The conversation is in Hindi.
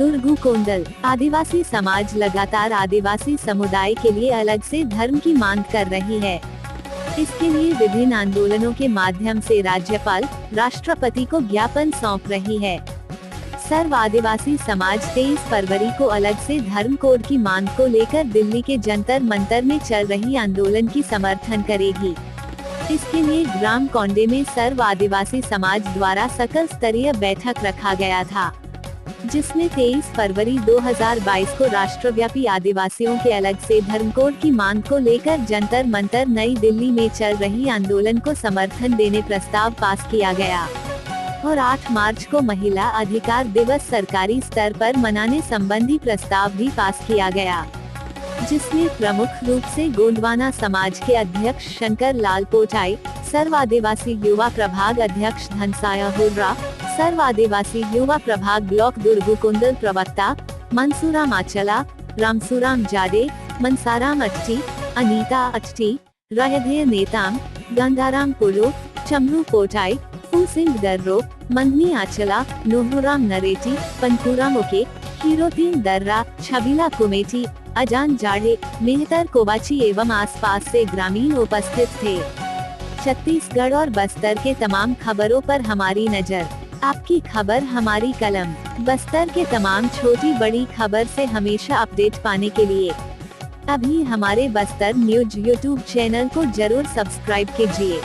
दुर्गु कोंडल। आदिवासी समाज लगातार आदिवासी समुदाय के लिए अलग से धर्म की मांग कर रही है। इसके लिए विभिन्न आंदोलनों के माध्यम से राज्यपाल, राष्ट्रपति को ज्ञापन सौंप रही है। सर्व आदिवासी समाज 23 फरवरी को अलग से धर्म कोड की मांग को लेकर दिल्ली के जंतर मंतर में चल रही आंदोलन की समर्थन करेगी। इसके लिए ग्राम कोंडे में सर्व आदिवासी समाज द्वारा सकल स्तरीय बैठक रखा गया था, जिसमें 23 फरवरी 2022 को राष्ट्रव्यापी आदिवासियों के अलग से धर्म कोड की मांग को लेकर जंतर मंतर नई दिल्ली में चल रही आंदोलन को समर्थन देने प्रस्ताव पास किया गया और 8 मार्च को महिला अधिकार दिवस सरकारी स्तर पर मनाने संबंधी प्रस्ताव भी पास किया गया, जिसमें प्रमुख रूप से गोंडवाना समाज के अध्यक्ष शंकर लाल पोटाई, सर्व आदिवासी युवा प्रभाग अध्यक्ष धनसाया हुर्रा, सर्व आदिवासी युवा प्रभाग ब्लॉक दुर्गु कोंडल प्रवक्ता मनसूराम आचला, रामसूराम जाडे, मनसाराम अट्टी, अनीता अट्टी, रायधेय नेताम, गंगाराम पुलु, चमरू पोटाई, फूल सिंह दर्रो, मंदनी आचला, नोहराम नरेटी, पंकुराम ओके, हीरोतीन दर्रा, छबीला कुमेटी, अजान जाड़े, मेहतर कोवाची एवं आसपास से ग्रामीण उपस्थित थे। छत्तीसगढ़ और बस्तर के तमाम खबरों पर हमारी नजर, आपकी खबर हमारी कलम। बस्तर के तमाम छोटी बड़ी खबर से हमेशा अपडेट पाने के लिए अभी हमारे बस्तर न्यूज यूट्यूब चैनल को जरूर सब्सक्राइब कीजिए।